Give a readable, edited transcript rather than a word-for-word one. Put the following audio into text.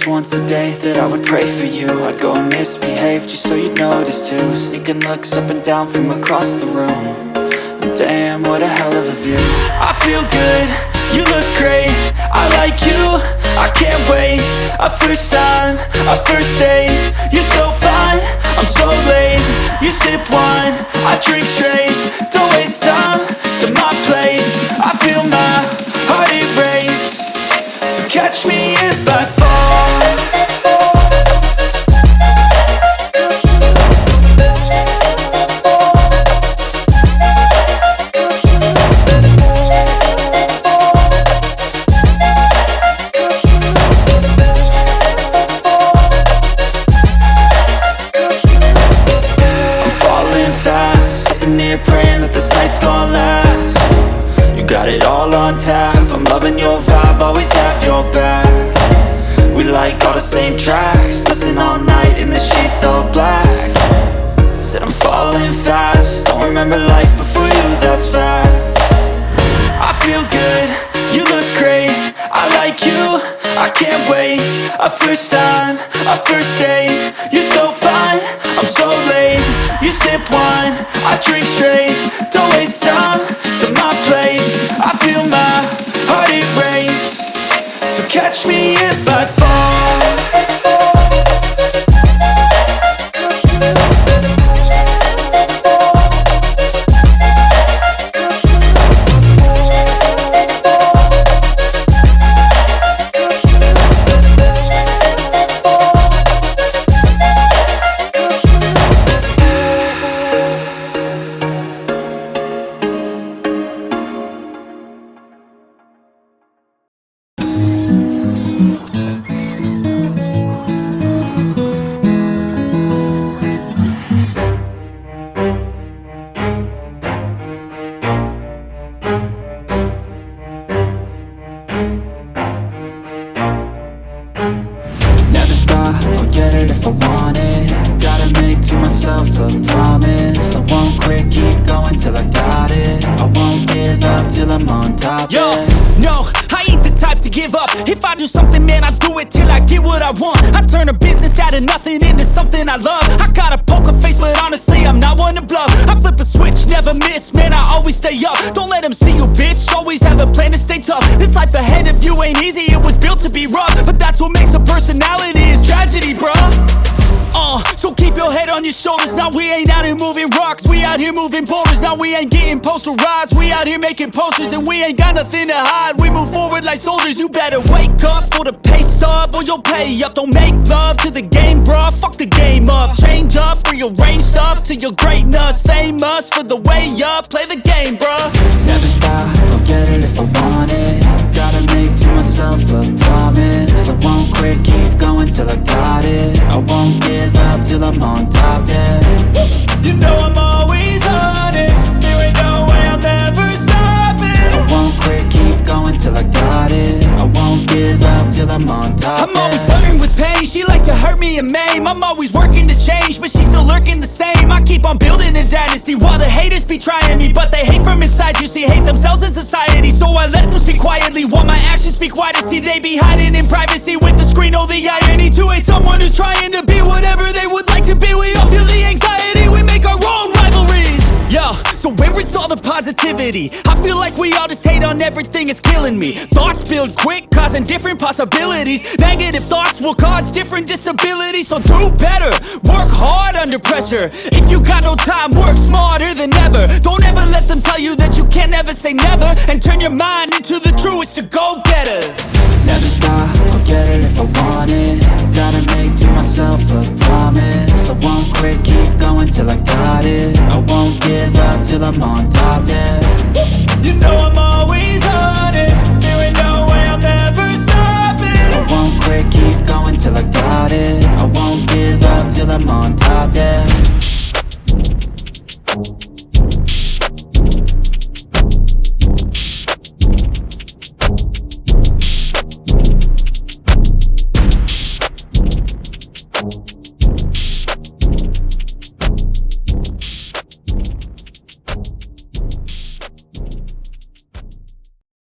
once a day that I would pray for you. I'd go and misbehave just so you'd notice too. Sneaking looks up and down from across the room. And damn, what a hell of a view. I feel good, you look great, I like you, I can't wait. A first time, a first date, you're so fine, I'm so late. You sip wine, I drink straight. Don't waste time to my place. I feel my heart erase. So catch me if I fall. Praying that this night's gonna last. You got it all on tap, I'm loving your vibe, always have your back. We like all the same tracks, listen all night in the sheets all black. Said I'm falling fast, don't remember life before you, that's facts. I feel good, you look great, I like you, I can't wait. A first time, a first date, you're so fine, I'm so late. You sip wine, I drink straight. Don't waste time to my place. I feel my heart erase. So catch me if I fall. If I want it, gotta make to myself a promise. I won't quit, keep going till I got it. I won't give up till I'm on top. Yo, no, I ain't the type to give up. If I do something, man, I do it till I get what I want. I turn a business out of nothing into something I love. I got a poker face, but honestly, I'm not one to bluff. I flip a switch, never miss, man, I always stay up. Don't let them see you, bitch, always have a plan to stay tough. This life ahead of you ain't easy, it was built to be rough. But that's what makes a personality, is tragedy, bruh. So keep your head on your shoulders. Now we ain't out here moving rocks, we out here moving boulders. Now we ain't getting posterized, we out here making posters. And we ain't got nothing to hide, we move forward like soldiers. You better wake up for the pay stub, or you'll pay up. Don't make love to the game, bruh, fuck the game up. Change up, rearrange stuff to your greatness. Famous for the way up, play the game, bruh. Never stop, I'll get it if I want it. Gotta make to myself a promise. I won't quit, keep going till I got it. I won't give up till I'm on top, yeah. You know I'm always honest, there ain't no way I'm ever stopping. I won't quit, keep going till I got it. I won't give up till I'm on top, I'm always flirting with pain, she like to hurt me and maim. I'm always working to change, but she's still lurking the same. I keep on building a dynasty while the haters be trying me. But they hate from inside, you see, hate themselves in society. So I let them speak quietly while my actions speak wider. See, they be hiding in privacy with the screen, oh the irony. To hate someone who's trying to be whatever they would like to be. We all feel the anxiety, we make our own rivalries. Yo, so where is all the positivity? I feel like we all just hate on everything, it's killing me. Thoughts build quick, causing different possibilities. Negative thoughts will cause different disabilities. So do better, work hard under pressure. If you got no time, work smarter than ever. Don't ever let them tell you that you can't never say never. And turn your mind into the truest to go-getters. Never stop, I'll get it if I want it. Gotta make to myself a promise. I won't quit, keep going till I got it. I won't give up till I'm on top, yeah. You know I'm always honest, there ain't no way I'm ever stopping. I won't quit, keep going till I got it. I won't give up till I'm on top, yeah.